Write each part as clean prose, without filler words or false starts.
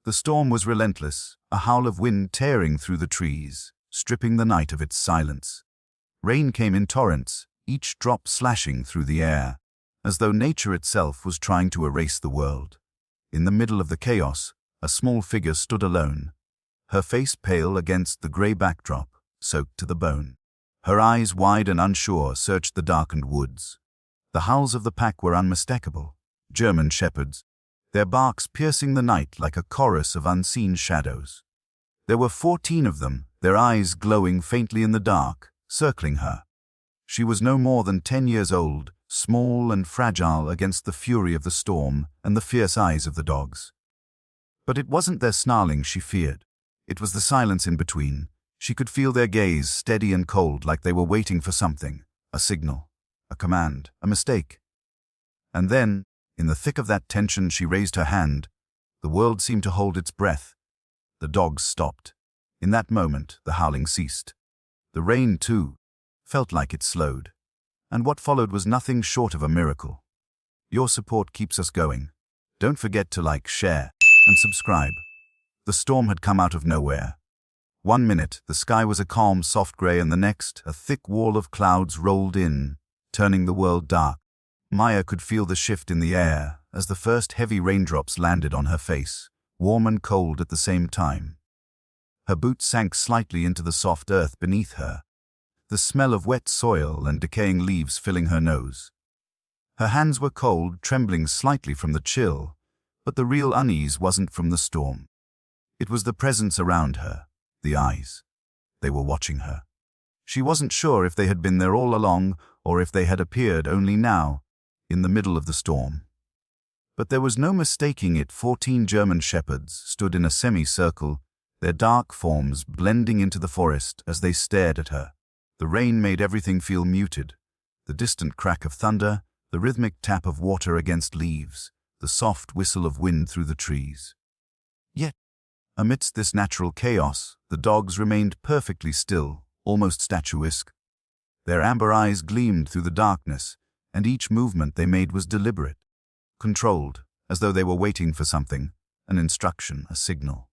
The storm was relentless, a howl of wind tearing through the trees, stripping the night of its silence. Rain came in torrents, each drop slashing through the air, as though nature itself was trying to erase the world. In the middle of the chaos, a small figure stood alone, her face pale against the grey backdrop, soaked to the bone. Her eyes, wide and unsure, searched the darkened woods. The howls of the pack were unmistakable, German shepherds, their barks piercing the night like a chorus of unseen shadows. There were 14 of them, their eyes glowing faintly in the dark, circling her. She was no more than 10 years old, small and fragile against the fury of the storm and the fierce eyes of the dogs. But it wasn't their snarling she feared. It was the silence in between. She could feel their gaze, steady and cold, like they were waiting for something, a signal, a command, a mistake. And then, in the thick of that tension, she raised her hand. The world seemed to hold its breath. The dogs stopped. In that moment, the howling ceased. The rain, too, felt like it slowed. And what followed was nothing short of a miracle. Your support keeps us going. Don't forget to like, share, and subscribe. The storm had come out of nowhere. One minute, the sky was a calm, soft grey, and the next, a thick wall of clouds rolled in, turning the world dark. Maya could feel the shift in the air as the first heavy raindrops landed on her face, warm and cold at the same time. Her boots sank slightly into the soft earth beneath her, the smell of wet soil and decaying leaves filling her nose. Her hands were cold, trembling slightly from the chill, but the real unease wasn't from the storm. It was the presence around her, the eyes. They were watching her. She wasn't sure if they had been there all along or if they had appeared only now, in the middle of the storm. But there was no mistaking it. 14 German shepherds stood in a semicircle, their dark forms blending into the forest as they stared at her. The rain made everything feel muted. The distant crack of thunder, the rhythmic tap of water against leaves, the soft whistle of wind through the trees. Yet, amidst this natural chaos, the dogs remained perfectly still, almost statuesque. Their amber eyes gleamed through the darkness, and each movement they made was deliberate, controlled, as though they were waiting for something, an instruction, a signal.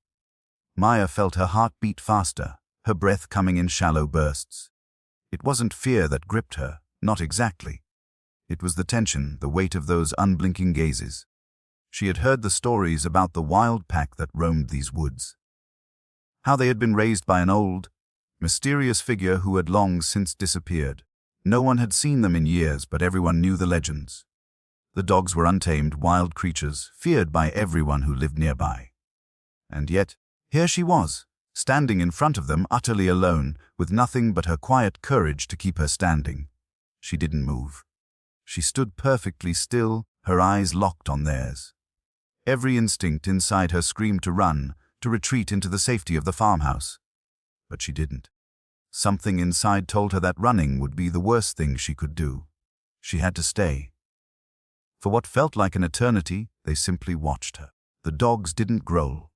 Maya felt her heart beat faster, her breath coming in shallow bursts. It wasn't fear that gripped her, not exactly. It was the tension, the weight of those unblinking gazes. She had heard the stories about the wild pack that roamed these woods. How they had been raised by an old, mysterious figure who had long since disappeared. No one had seen them in years, but everyone knew the legends. The dogs were untamed, wild creatures, feared by everyone who lived nearby. And yet, here she was, standing in front of them, utterly alone, with nothing but her quiet courage to keep her standing. She didn't move. She stood perfectly still, her eyes locked on theirs. Every instinct inside her screamed to run, to retreat into the safety of the farmhouse. But she didn't. Something inside told her that running would be the worst thing she could do. She had to stay. For what felt like an eternity, they simply watched her. The dogs didn't growl.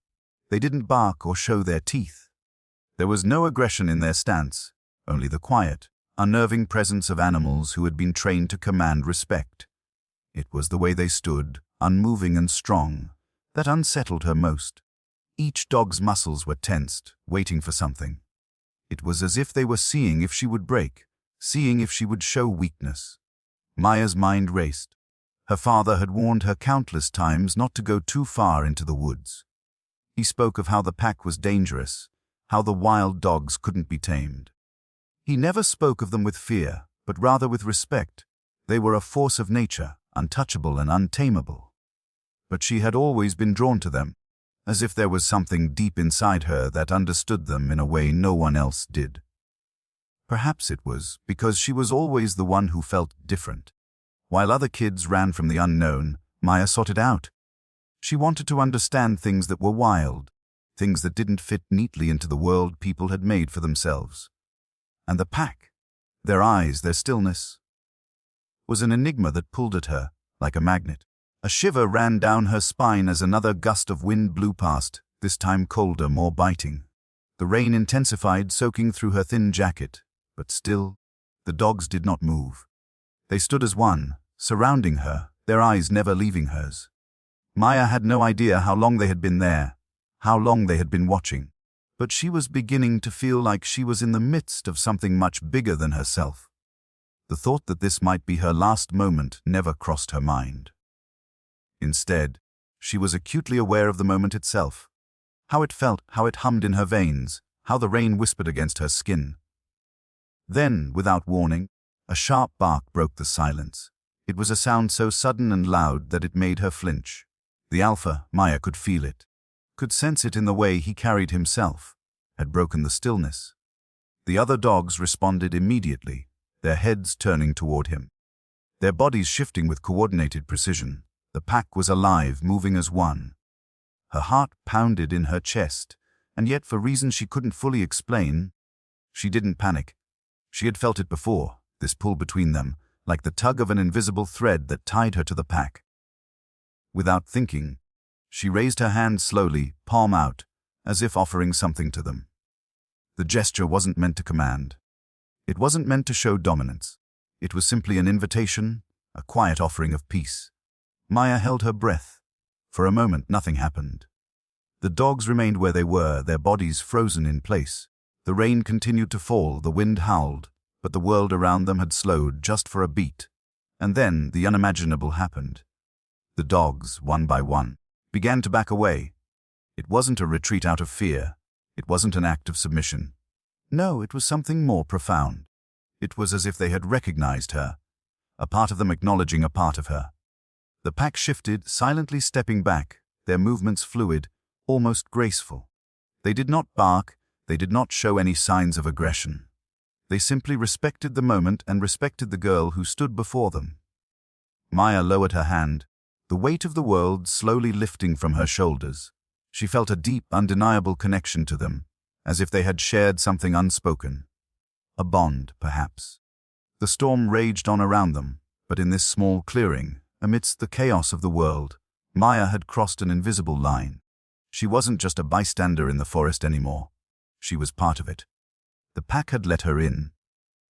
They didn't bark or show their teeth. There was no aggression in their stance, only the quiet, unnerving presence of animals who had been trained to command respect. It was the way they stood, unmoving and strong, that unsettled her most. Each dog's muscles were tensed, waiting for something. It was as if they were seeing if she would break, seeing if she would show weakness. Maya's mind raced. Her father had warned her countless times not to go too far into the woods. He spoke of how the pack was dangerous, how the wild dogs couldn't be tamed. He never spoke of them with fear, but rather with respect. They were a force of nature, untouchable and untamable. But she had always been drawn to them, as if there was something deep inside her that understood them in a way no one else did. Perhaps it was because she was always the one who felt different. While other kids ran from the unknown, Maya sought it out. She wanted to understand things that were wild, things that didn't fit neatly into the world people had made for themselves. And the pack, their eyes, their stillness, was an enigma that pulled at her like a magnet. A shiver ran down her spine as another gust of wind blew past, this time colder, more biting. The rain intensified, soaking through her thin jacket, but still, the dogs did not move. They stood as one, surrounding her, their eyes never leaving hers. Maya had no idea how long they had been there, how long they had been watching, but she was beginning to feel like she was in the midst of something much bigger than herself. The thought that this might be her last moment never crossed her mind. Instead, she was acutely aware of the moment itself, how it felt, how it hummed in her veins, how the rain whispered against her skin. Then, without warning, a sharp bark broke the silence. It was a sound so sudden and loud that it made her flinch. The alpha, Maya, could feel it, could sense it in the way he carried himself, had broken the stillness. The other dogs responded immediately, their heads turning toward him, their bodies shifting with coordinated precision. The pack was alive, moving as one. Her heart pounded in her chest, and yet for reasons she couldn't fully explain, she didn't panic. She had felt it before, this pull between them, like the tug of an invisible thread that tied her to the pack. Without thinking, she raised her hand slowly, palm out, as if offering something to them. The gesture wasn't meant to command. It wasn't meant to show dominance. It was simply an invitation, a quiet offering of peace. Maya held her breath. For a moment, nothing happened. The dogs remained where they were, their bodies frozen in place. The rain continued to fall, the wind howled, but the world around them had slowed just for a beat. And then the unimaginable happened. The dogs, one by one, began to back away. It wasn't a retreat out of fear. It wasn't an act of submission. No, it was something more profound. It was as if they had recognized her, a part of them acknowledging a part of her. The pack shifted, silently stepping back, their movements fluid, almost graceful. They did not bark, they did not show any signs of aggression. They simply respected the moment and respected the girl who stood before them. Maya lowered her hand, the weight of the world slowly lifting from her shoulders. She felt a deep, undeniable connection to them, as if they had shared something unspoken. A bond, perhaps. The storm raged on around them, but in this small clearing, amidst the chaos of the world, Maya had crossed an invisible line. She wasn't just a bystander in the forest anymore. She was part of it. The pack had let her in.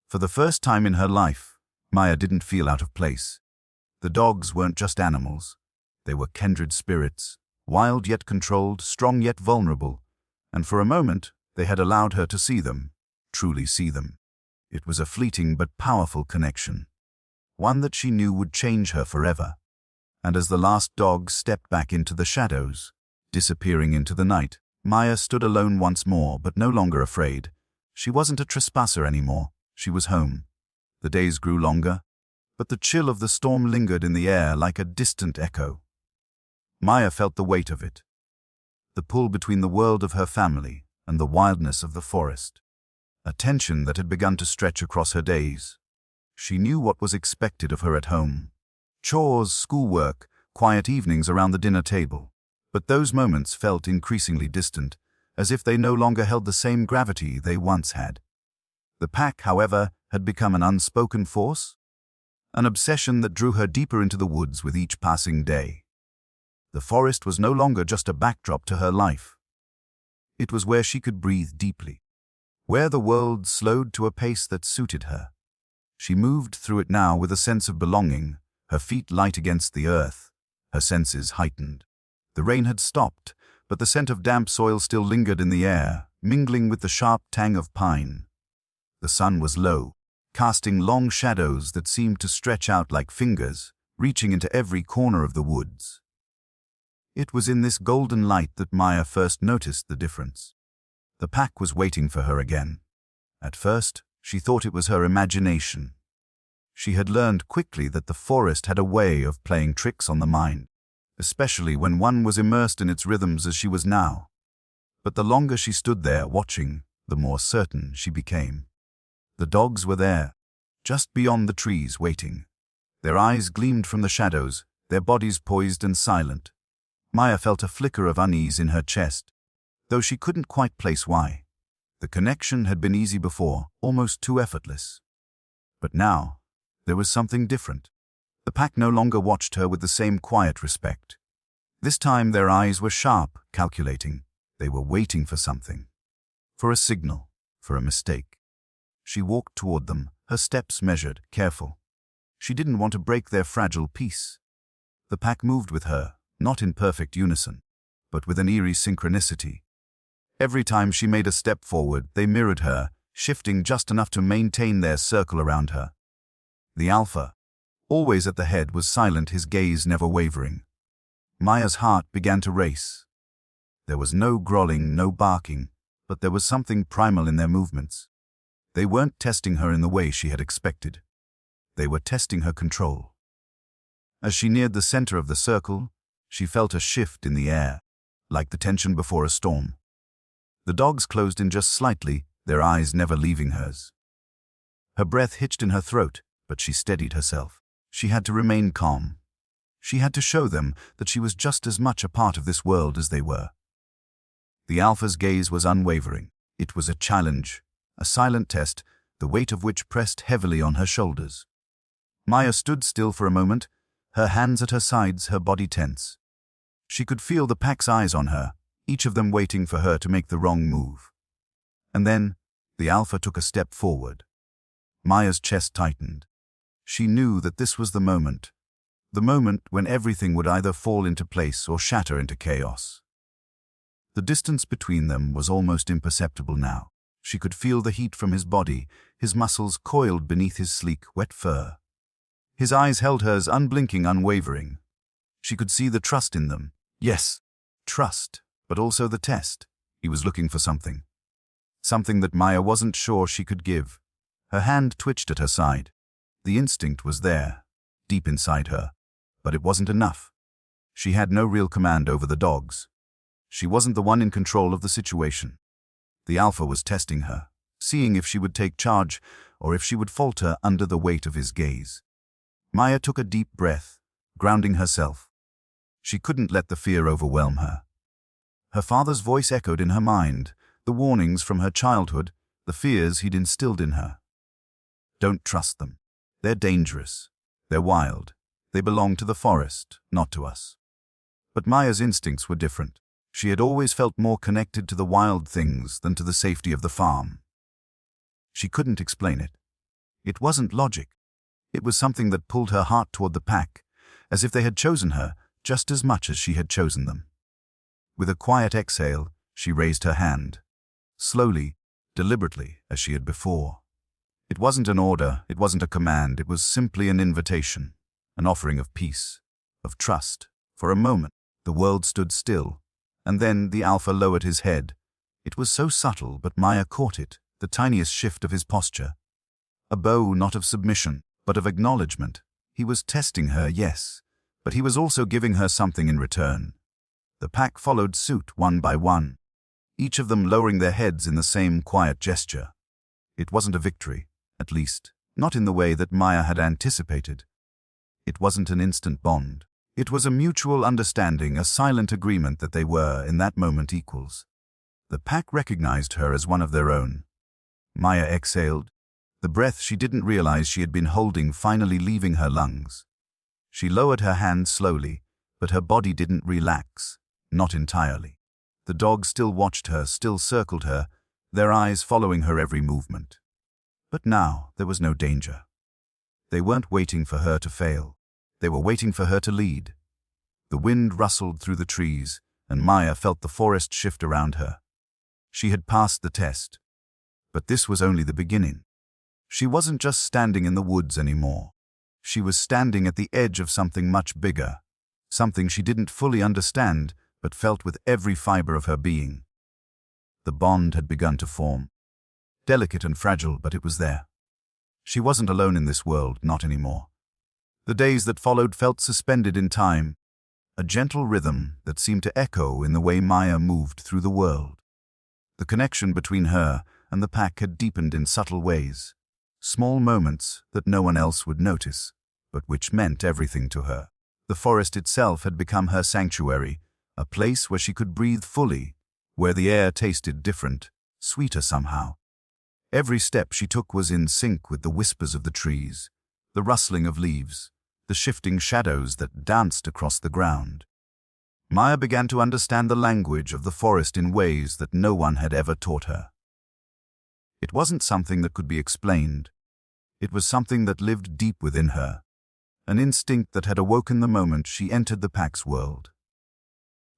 For the first time in her life, Maya didn't feel out of place. The dogs weren't just animals. They were kindred spirits, wild yet controlled, strong yet vulnerable, and for a moment they had allowed her to see them, truly see them. It was a fleeting but powerful connection, one that she knew would change her forever. And as the last dog stepped back into the shadows, disappearing into the night, Maya stood alone once more, but no longer afraid. She wasn't a trespasser anymore. She was home. The days grew longer, but the chill of the storm lingered in the air like a distant echo. Maya felt the weight of it, the pull between the world of her family and the wildness of the forest, a tension that had begun to stretch across her days. She knew what was expected of her at home. Chores, schoolwork, quiet evenings around the dinner table. But those moments felt increasingly distant, as if they no longer held the same gravity they once had. The pack, however, had become an unspoken force, an obsession that drew her deeper into the woods with each passing day. The forest was no longer just a backdrop to her life. It was where she could breathe deeply, where the world slowed to a pace that suited her. She moved through it now with a sense of belonging, her feet light against the earth, her senses heightened. The rain had stopped, but the scent of damp soil still lingered in the air, mingling with the sharp tang of pine. The sun was low, casting long shadows that seemed to stretch out like fingers, reaching into every corner of the woods. It was in this golden light that Maya first noticed the difference. The pack was waiting for her again. At first, she thought it was her imagination. She had learned quickly that the forest had a way of playing tricks on the mind, especially when one was immersed in its rhythms as she was now. But the longer she stood there watching, the more certain she became. The dogs were there, just beyond the trees, waiting. Their eyes gleamed from the shadows, their bodies poised and silent. Maya felt a flicker of unease in her chest, though she couldn't quite place why. The connection had been easy before, almost too effortless. But now, there was something different. The pack no longer watched her with the same quiet respect. This time their eyes were sharp, calculating. They were waiting for something. For a signal, for a mistake. She walked toward them, her steps measured, careful. She didn't want to break their fragile peace. The pack moved with her, not in perfect unison, but with an eerie synchronicity. Every time she made a step forward, they mirrored her, shifting just enough to maintain their circle around her. The alpha, always at the head, was silent, his gaze never wavering. Maya's heart began to race. There was no growling, no barking, but there was something primal in their movements. They weren't testing her in the way she had expected. They were testing her control. As she neared the center of the circle, she felt a shift in the air, like the tension before a storm. The dogs closed in just slightly, their eyes never leaving hers. Her breath hitched in her throat, but she steadied herself. She had to remain calm. She had to show them that she was just as much a part of this world as they were. The alpha's gaze was unwavering. It was a challenge, a silent test, the weight of which pressed heavily on her shoulders. Maya stood still for a moment, her hands at her sides, her body tense. She could feel the pack's eyes on her, each of them waiting for her to make the wrong move. And then, the alpha took a step forward. Maya's chest tightened. She knew that this was the moment when everything would either fall into place or shatter into chaos. The distance between them was almost imperceptible now. She could feel the heat from his body, his muscles coiled beneath his sleek, wet fur. His eyes held hers, unblinking, unwavering. She could see the trust in them. Yes, trust, but also the test. He was looking for something. Something that Maya wasn't sure she could give. Her hand twitched at her side. The instinct was there, deep inside her, but it wasn't enough. She had no real command over the dogs. She wasn't the one in control of the situation. The alpha was testing her, seeing if she would take charge or if she would falter under the weight of his gaze. Maya took a deep breath, grounding herself. She couldn't let the fear overwhelm her. Her father's voice echoed in her mind, the warnings from her childhood, the fears he'd instilled in her. Don't trust them. They're dangerous. They're wild. They belong to the forest, not to us. But Maya's instincts were different. She had always felt more connected to the wild things than to the safety of the farm. She couldn't explain it. It wasn't logic. It was something that pulled her heart toward the pack, as if they had chosen her just as much as she had chosen them. With a quiet exhale, she raised her hand. Slowly, deliberately, as she had before. It wasn't an order, it wasn't a command, it was simply an invitation, an offering of peace, of trust. For a moment, the world stood still, and then the alpha lowered his head. It was so subtle, but Maya caught it, the tiniest shift of his posture. A bow not of submission, but of acknowledgement. He was testing her, yes, but he was also giving her something in return. The pack followed suit one by one, each of them lowering their heads in the same quiet gesture. It wasn't a victory, at least, not in the way that Maya had anticipated. It wasn't an instant bond. It was a mutual understanding, a silent agreement that they were, in that moment, equals. The pack recognized her as one of their own. Maya exhaled, the breath she didn't realize she had been holding finally leaving her lungs. She lowered her hand slowly, but her body didn't relax, not entirely. The dogs still watched her, still circled her, their eyes following her every movement. But now there was no danger. They weren't waiting for her to fail. They were waiting for her to lead. The wind rustled through the trees, and Maya felt the forest shift around her. She had passed the test. But this was only the beginning. She wasn't just standing in the woods anymore. She was standing at the edge of something much bigger, something she didn't fully understand, but felt with every fiber of her being. The bond had begun to form. Delicate and fragile, but it was there. She wasn't alone in this world, not anymore. The days that followed felt suspended in time, a gentle rhythm that seemed to echo in the way Maya moved through the world. The connection between her and the pack had deepened in subtle ways, small moments that no one else would notice, but which meant everything to her. The forest itself had become her sanctuary, a place where she could breathe fully, where the air tasted different, sweeter somehow. Every step she took was in sync with the whispers of the trees, the rustling of leaves, the shifting shadows that danced across the ground. Maya began to understand the language of the forest in ways that no one had ever taught her. It wasn't something that could be explained. It was something that lived deep within her, an instinct that had awoken the moment she entered the pack's world.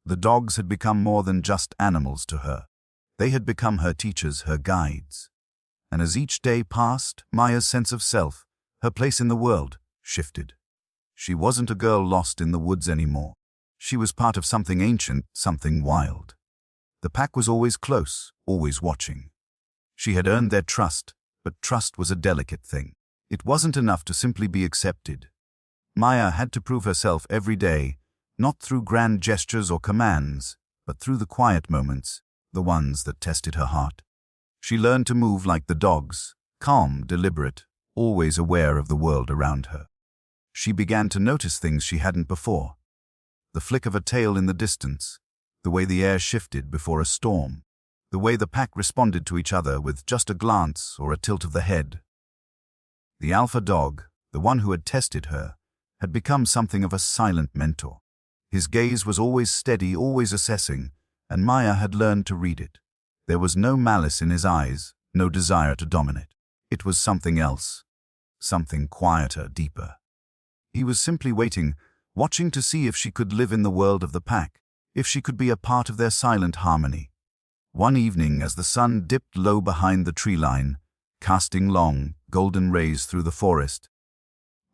The dogs had become more than just animals to her. They had become her teachers, her guides. And as each day passed, Maya's sense of self, her place in the world, shifted. She wasn't a girl lost in the woods anymore. She was part of something ancient, something wild. The pack was always close, always watching. She had earned their trust, but trust was a delicate thing. It wasn't enough to simply be accepted. Maya had to prove herself every day, not through grand gestures or commands, but through the quiet moments, the ones that tested her heart. She learned to move like the dogs, calm, deliberate, always aware of the world around her. She began to notice things she hadn't before. The flick of a tail in the distance, the way the air shifted before a storm, the way the pack responded to each other with just a glance or a tilt of the head. The alpha dog, the one who had tested her, had become something of a silent mentor. His gaze was always steady, always assessing, and Maya had learned to read it. There was no malice in his eyes, no desire to dominate. It was something else, something quieter, deeper. He was simply waiting, watching to see if she could live in the world of the pack, if she could be a part of their silent harmony. One evening, as the sun dipped low behind the tree line, casting long, golden rays through the forest,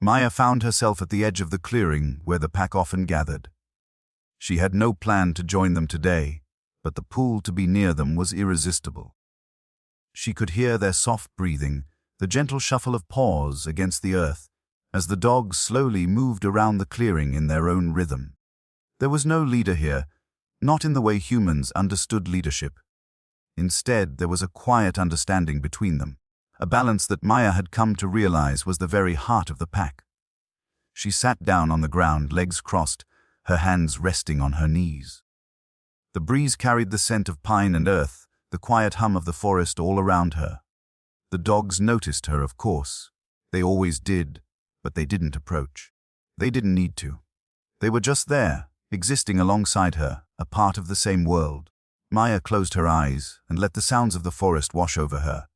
Maya found herself at the edge of the clearing where the pack often gathered. She had no plan to join them today, but the pull to be near them was irresistible. She could hear their soft breathing, the gentle shuffle of paws against the earth, as the dogs slowly moved around the clearing in their own rhythm. There was no leader here, not in the way humans understood leadership. Instead, there was a quiet understanding between them, a balance that Maya had come to realize was the very heart of the pack. She sat down on the ground, legs crossed, her hands resting on her knees. The breeze carried the scent of pine and earth, the quiet hum of the forest all around her. The dogs noticed her, of course. They always did, but they didn't approach. They didn't need to. They were just there, existing alongside her, a part of the same world. Maya closed her eyes and let the sounds of the forest wash over her.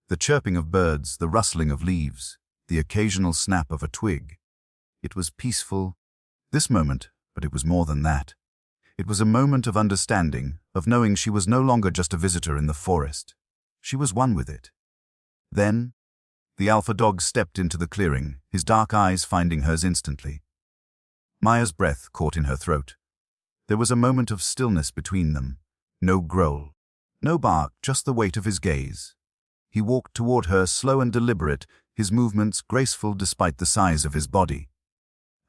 The chirping of birds, the rustling of leaves, the occasional snap of a twig. It was peaceful, this moment, but it was more than that. It was a moment of understanding, of knowing she was no longer just a visitor in the forest. She was one with it. Then, the alpha dog stepped into the clearing, his dark eyes finding hers instantly. Maya's breath caught in her throat. There was a moment of stillness between them. No growl, no bark, just the weight of his gaze. He walked toward her, slow and deliberate, his movements graceful despite the size of his body.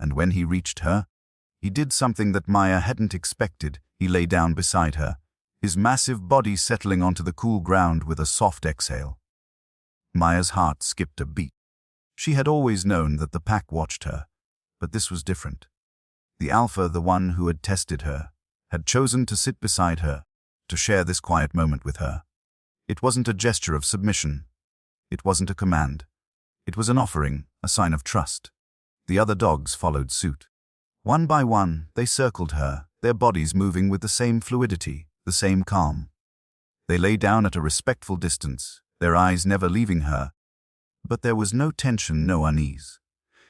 And when he reached her, he did something that Maya hadn't expected. He lay down beside her, his massive body settling onto the cool ground with a soft exhale. Maya's heart skipped a beat. She had always known that the pack watched her, but this was different. The alpha, the one who had tested her, had chosen to sit beside her, to share this quiet moment with her. It wasn't a gesture of submission. It wasn't a command. It was an offering, a sign of trust. The other dogs followed suit. One by one, they circled her, their bodies moving with the same fluidity, the same calm. They lay down at a respectful distance, their eyes never leaving her. But there was no tension, no unease.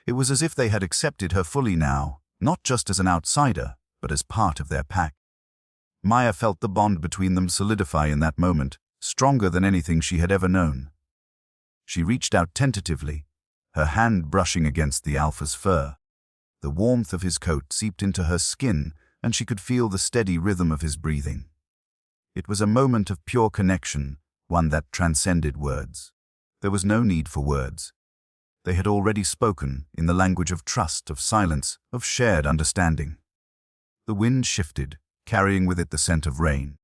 It was as if they had accepted her fully now, not just as an outsider, but as part of their pack. Maya felt the bond between them solidify in that moment, stronger than anything she had ever known. She reached out tentatively, her hand brushing against the alpha's fur. The warmth of his coat seeped into her skin, and she could feel the steady rhythm of his breathing. It was a moment of pure connection, one that transcended words. There was no need for words. They had already spoken in the language of trust, of silence, of shared understanding. The wind shifted, carrying with it the scent of rain.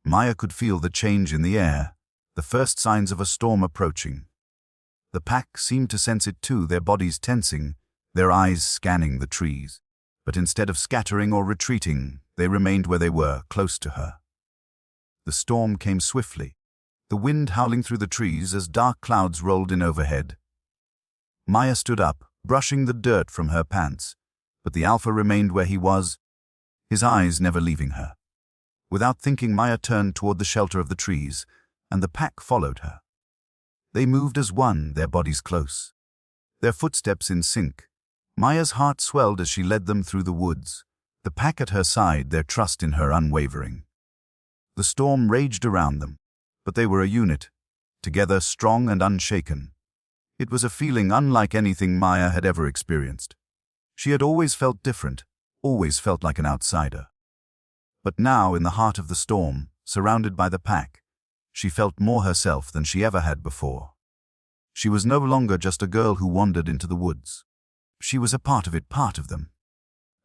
Maya could feel the change in the air, the first signs of a storm approaching. The pack seemed to sense it too, their bodies tensing, their eyes scanning the trees. But instead of scattering or retreating, they remained where they were, close to her. The storm came swiftly, the wind howling through the trees as dark clouds rolled in overhead. Maya stood up, brushing the dirt from her pants, but the alpha remained where he was, his eyes never leaving her. Without thinking, Maya turned toward the shelter of the trees, and the pack followed her. They moved as one, their bodies close, their footsteps in sync. Maya's heart swelled as she led them through the woods, The pack at her side, their trust in her unwavering. The storm raged around them, but they were a unit, together, strong and unshaken. It was a feeling unlike anything Maya had ever experienced. She had always felt different, always felt like an outsider. But now, in the heart of the storm, surrounded by the pack, she felt more herself than she ever had before. She was no longer just a girl who wandered into the woods. She was a part of it, part of them.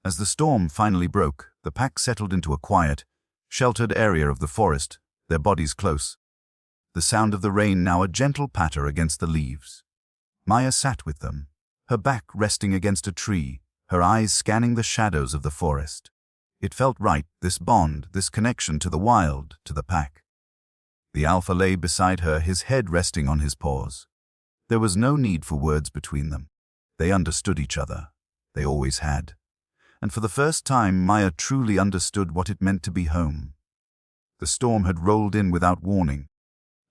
As the storm finally broke, the pack settled into a quiet, sheltered area of the forest, their bodies close. The sound of the rain now a gentle patter against the leaves. Maya sat with them, her back resting against a tree, her eyes scanning the shadows of the forest. It felt right, this bond, this connection to the wild, to the pack. The alpha lay beside her, his head resting on his paws. There was no need for words between them. They understood each other. They always had. And for the first time, Maya truly understood what it meant to be home. The storm had rolled in without warning.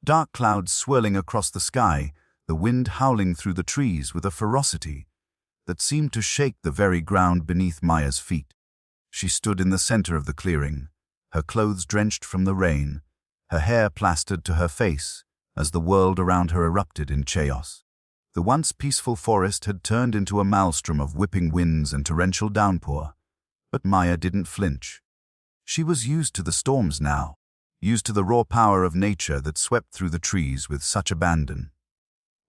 Dark clouds swirling across the sky, the wind howling through the trees with a ferocity that seemed to shake the very ground beneath Maya's feet. She stood in the center of the clearing, her clothes drenched from the rain, her hair plastered to her face as the world around her erupted in chaos. The once peaceful forest had turned into a maelstrom of whipping winds and torrential downpour, but Maya didn't flinch. She was used to the storms now, used to the raw power of nature that swept through the trees with such abandon.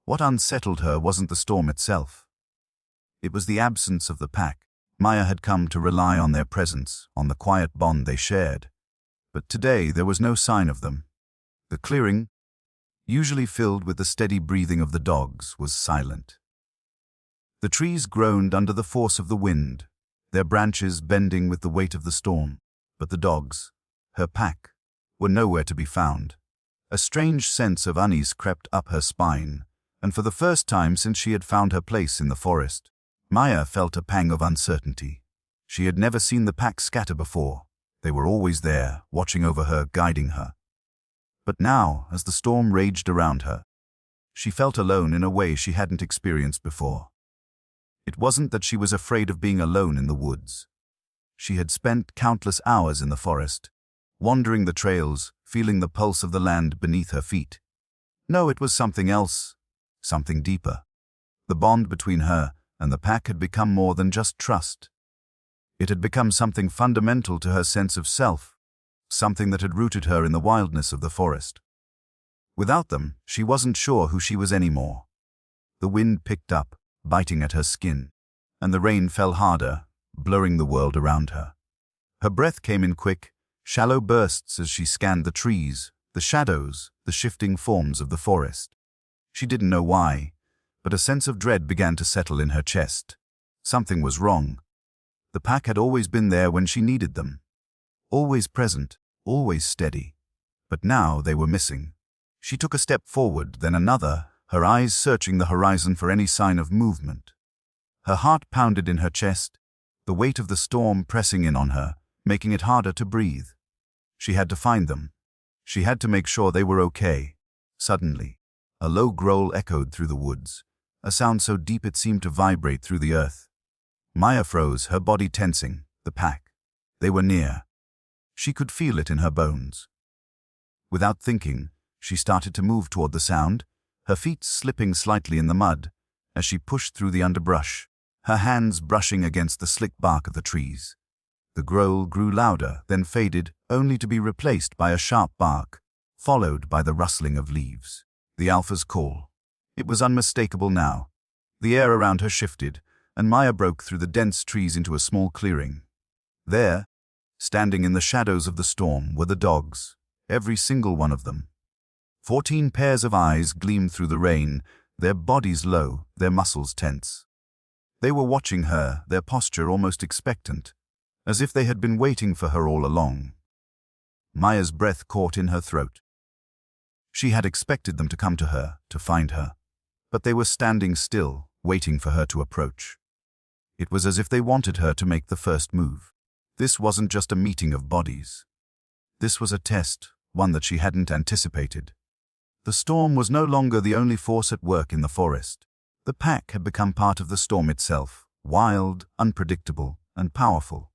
What unsettled her wasn't the storm itself. It was the absence of the pack. Maya had come to rely on their presence, on the quiet bond they shared. But today there was no sign of them. The clearing, usually filled with the steady breathing of the dogs, was silent. The trees groaned under the force of the wind, their branches bending with the weight of the storm. But the dogs, her pack, were nowhere to be found. A strange sense of unease crept up her spine, and for the first time since she had found her place in the forest, Maya felt a pang of uncertainty. She had never seen the pack scatter before. They were always there, watching over her, guiding her. But now, as the storm raged around her, she felt alone in a way she hadn't experienced before. It wasn't that she was afraid of being alone in the woods. She had spent countless hours in the forest, wandering the trails, feeling the pulse of the land beneath her feet. No, it was something else, something deeper. The bond between her and the pack had become more than just trust. It had become something fundamental to her sense of self, something that had rooted her in the wildness of the forest. Without them, she wasn't sure who she was anymore. The wind picked up, biting at her skin, and the rain fell harder, blurring the world around her. Her breath came in quick, shallow bursts as she scanned the trees, the shadows, the shifting forms of the forest. She didn't know why, but a sense of dread began to settle in her chest. Something was wrong. The pack had always been there when she needed them. Always present, always steady. But now they were missing. She took a step forward, then another, her eyes searching the horizon for any sign of movement. Her heart pounded in her chest, the weight of the storm pressing in on her, making it harder to breathe. She had to find them. She had to make sure they were okay. Suddenly, a low growl echoed through the woods, a sound so deep it seemed to vibrate through the earth. Maya froze, her body tensing. The pack. They were near. She could feel it in her bones. Without thinking, she started to move toward the sound, her feet slipping slightly in the mud as she pushed through the underbrush, her hands brushing against the slick bark of the trees. The growl grew louder, then faded, only to be replaced by a sharp bark, followed by the rustling of leaves. The alpha's call. It was unmistakable now. The air around her shifted, and Maya broke through the dense trees into a small clearing. There, standing in the shadows of the storm, were the dogs, every single one of them. 14 pairs of eyes gleamed through the rain, their bodies low, their muscles tense. They were watching her, their posture almost expectant, as if they had been waiting for her all along. Maya's breath caught in her throat. She had expected them to come to her, to find her, but they were standing still, waiting for her to approach. It was as if they wanted her to make the first move. This wasn't just a meeting of bodies. This was a test, one that she hadn't anticipated. The storm was no longer the only force at work in the forest. The pack had become part of the storm itself, wild, unpredictable, and powerful.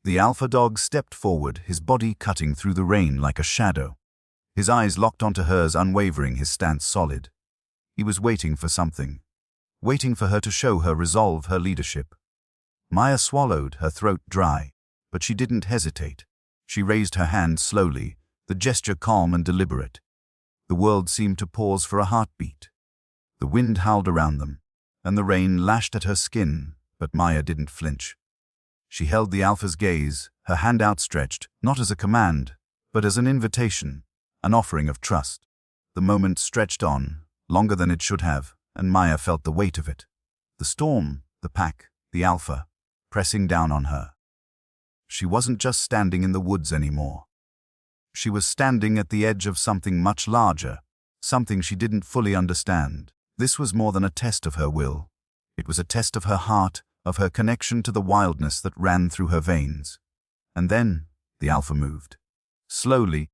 The alpha dog stepped forward, his body cutting through the rain like a shadow. His eyes locked onto hers, unwavering, his stance solid. He was waiting for something. Waiting for her to show her resolve, her leadership. Maya swallowed, her throat dry, but she didn't hesitate. She raised her hand slowly, the gesture calm and deliberate. The world seemed to pause for a heartbeat. The wind howled around them, and the rain lashed at her skin, but Maya didn't flinch. She held the alpha's gaze, her hand outstretched, not as a command, but as an invitation, an offering of trust. The moment stretched on, longer than it should have, and Maya felt the weight of it. The storm, the pack, the alpha, pressing down on her. She wasn't just standing in the woods anymore. She was standing at the edge of something much larger, something she didn't fully understand. This was more than a test of her will. It was a test of her heart, of her connection to the wildness that ran through her veins. And then, the alpha moved. Slowly,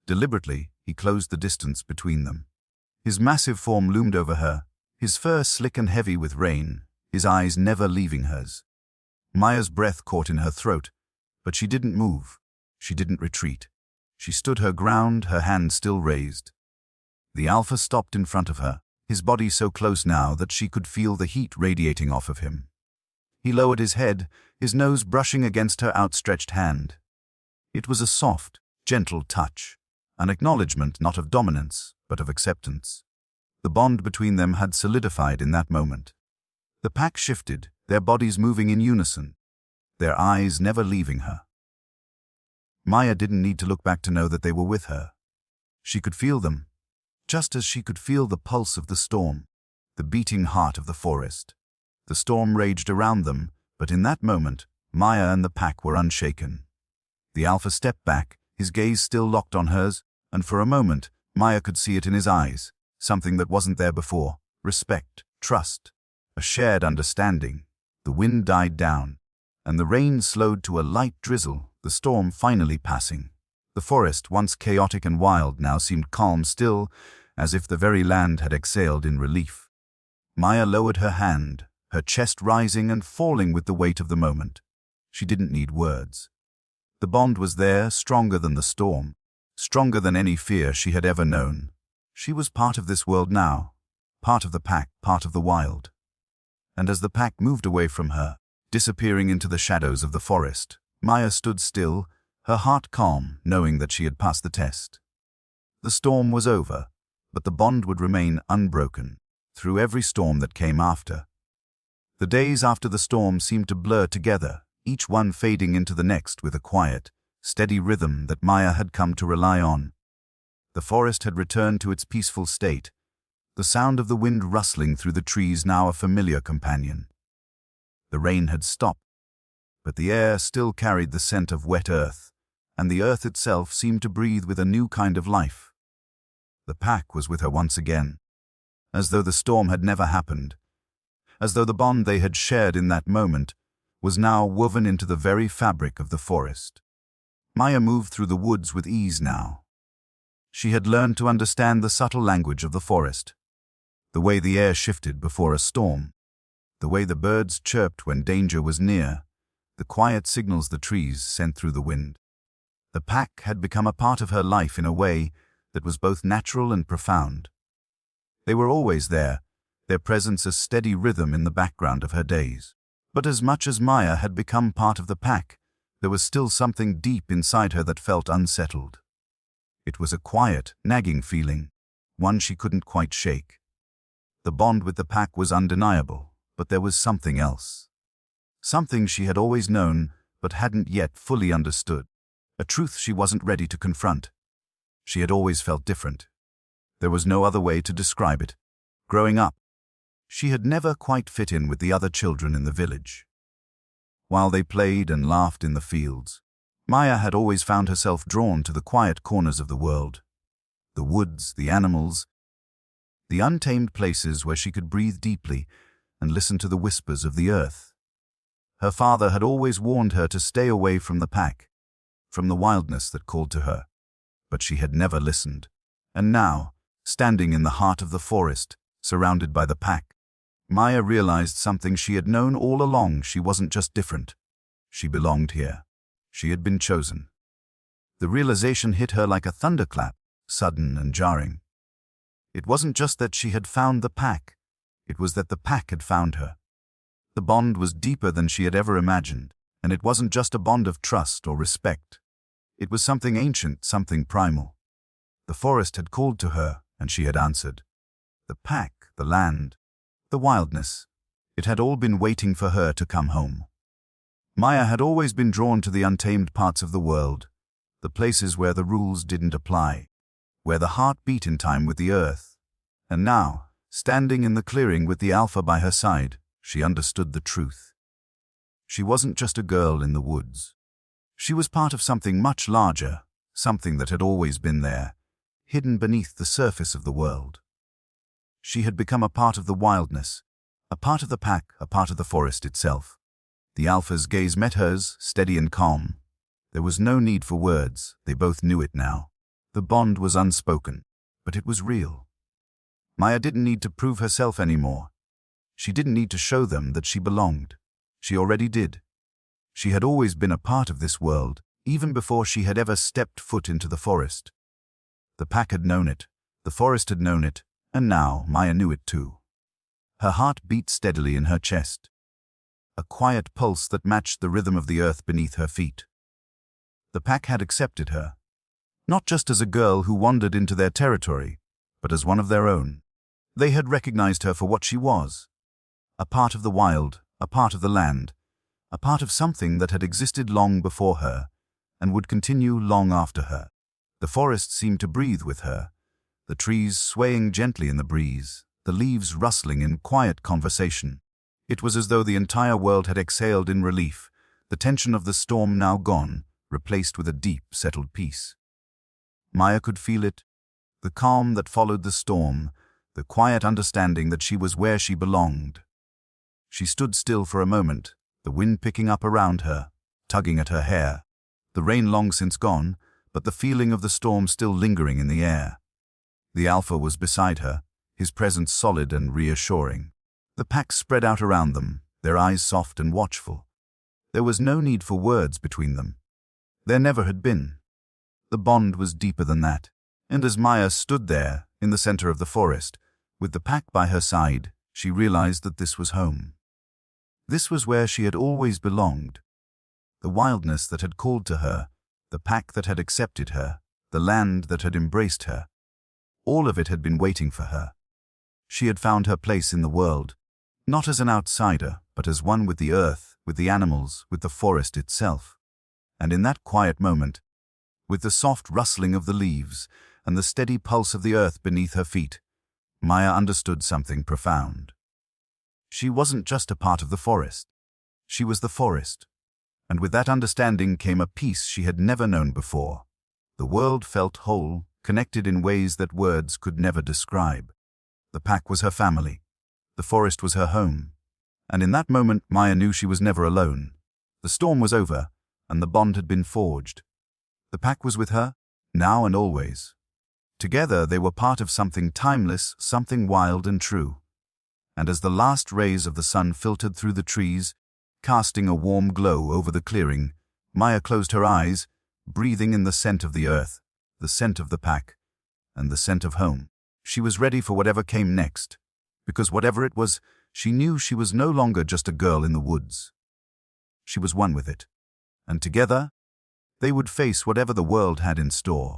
deliberately, he closed the distance between them. His massive form loomed over her, his fur slick and heavy with rain, his eyes never leaving hers. Maya's breath caught in her throat, but she didn't move. She didn't retreat. She stood her ground, her hand still raised. The alpha stopped in front of her, his body so close now that she could feel the heat radiating off of him. He lowered his head, his nose brushing against her outstretched hand. It was a soft, gentle touch, an acknowledgement not of dominance, but of acceptance. The bond between them had solidified in that moment. The pack shifted, their bodies moving in unison, their eyes never leaving her. Maya didn't need to look back to know that they were with her. She could feel them, just as she could feel the pulse of the storm, the beating heart of the forest. The storm raged around them, but in that moment, Maya and the pack were unshaken. The alpha stepped back, his gaze still locked on hers, and for a moment, Maya could see it in his eyes, something that wasn't there before: respect, trust, a shared understanding. The wind died down, and the rain slowed to a light drizzle, the storm finally passing. The forest, once chaotic and wild, now seemed calm still, as if the very land had exhaled in relief. Maya lowered her hand, her chest rising and falling with the weight of the moment. She didn't need words. The bond was there, stronger than the storm, stronger than any fear she had ever known. She was part of this world now, part of the pack, part of the wild. And as the pack moved away from her, disappearing into the shadows of the forest, Maya stood still, her heart calm, knowing that she had passed the test. The storm was over, but the bond would remain unbroken, through every storm that came after. The days after the storm seemed to blur together, each one fading into the next with a quiet, steady rhythm that Maya had come to rely on. The forest had returned to its peaceful state, the sound of the wind rustling through the trees now a familiar companion. The rain had stopped, but the air still carried the scent of wet earth, and the earth itself seemed to breathe with a new kind of life. The pack was with her once again, as though the storm had never happened, as though the bond they had shared in that moment was now woven into the very fabric of the forest. Maya moved through the woods with ease now. She had learned to understand the subtle language of the forest, the way the air shifted before a storm, the way the birds chirped when danger was near, the quiet signals the trees sent through the wind. The pack had become a part of her life in a way that was both natural and profound. They were always there, their presence a steady rhythm in the background of her days. But as much as Maya had become part of the pack, there was still something deep inside her that felt unsettled. It was a quiet, nagging feeling, one she couldn't quite shake. The bond with the pack was undeniable, but there was something else. Something she had always known, but hadn't yet fully understood. A truth she wasn't ready to confront. She had always felt different. There was no other way to describe it. Growing up, she had never quite fit in with the other children in the village. While they played and laughed in the fields, Maya had always found herself drawn to the quiet corners of the world. The woods, the animals, the untamed places where she could breathe deeply and listen to the whispers of the earth. Her father had always warned her to stay away from the pack, from the wildness that called to her, but she had never listened. And now, standing in the heart of the forest, surrounded by the pack, Maya realized something she had known all along: she wasn't just different. She belonged here. She had been chosen. The realization hit her like a thunderclap, sudden and jarring. It wasn't just that she had found the pack, it was that the pack had found her. The bond was deeper than she had ever imagined, and it wasn't just a bond of trust or respect. It was something ancient, something primal. The forest had called to her, and she had answered. The pack, the land, the wildness, it had all been waiting for her to come home. Maya had always been drawn to the untamed parts of the world, the places where the rules didn't apply, where the heart beat in time with the earth. And now, standing in the clearing with the alpha by her side, she understood the truth. She wasn't just a girl in the woods. She was part of something much larger, something that had always been there, hidden beneath the surface of the world. She had become a part of the wildness, a part of the pack, a part of the forest itself. The alpha's gaze met hers, steady and calm. There was no need for words, they both knew it now. The bond was unspoken, but it was real. Maya didn't need to prove herself anymore. She didn't need to show them that she belonged. She already did. She had always been a part of this world, even before she had ever stepped foot into the forest. The pack had known it, the forest had known it, and now Maya knew it too. Her heart beat steadily in her chest, a quiet pulse that matched the rhythm of the earth beneath her feet. The pack had accepted her, not just as a girl who wandered into their territory, but as one of their own. They had recognized her for what she was, a part of the wild, a part of the land, a part of something that had existed long before her and would continue long after her. The forest seemed to breathe with her, the trees swaying gently in the breeze, the leaves rustling in quiet conversation. It was as though the entire world had exhaled in relief, the tension of the storm now gone, replaced with a deep, settled peace. Maya could feel it, the calm that followed the storm, the quiet understanding that she was where she belonged. She stood still for a moment, the wind picking up around her, tugging at her hair. The rain long since gone, but the feeling of the storm still lingering in the air. The alpha was beside her, his presence solid and reassuring. The pack spread out around them, their eyes soft and watchful. There was no need for words between them. There never had been. The bond was deeper than that, and as Maya stood there, in the center of the forest, with the pack by her side, she realized that this was home. This was where she had always belonged. The wildness that had called to her, the pack that had accepted her, the land that had embraced her. All of it had been waiting for her. She had found her place in the world, not as an outsider, but as one with the earth, with the animals, with the forest itself. And in that quiet moment, with the soft rustling of the leaves and the steady pulse of the earth beneath her feet, Maya understood something profound. She wasn't just a part of the forest. She was the forest. And with that understanding came a peace she had never known before. The world felt whole, connected in ways that words could never describe. The pack was her family. The forest was her home. And in that moment, Maya knew she was never alone. The storm was over, and the bond had been forged. The pack was with her, now and always. Together they were part of something timeless, something wild and true. And as the last rays of the sun filtered through the trees, casting a warm glow over the clearing, Maya closed her eyes, breathing in the scent of the earth, the scent of the pack, and the scent of home. She was ready for whatever came next, because whatever it was, she knew she was no longer just a girl in the woods. She was one with it, and together, they would face whatever the world had in store.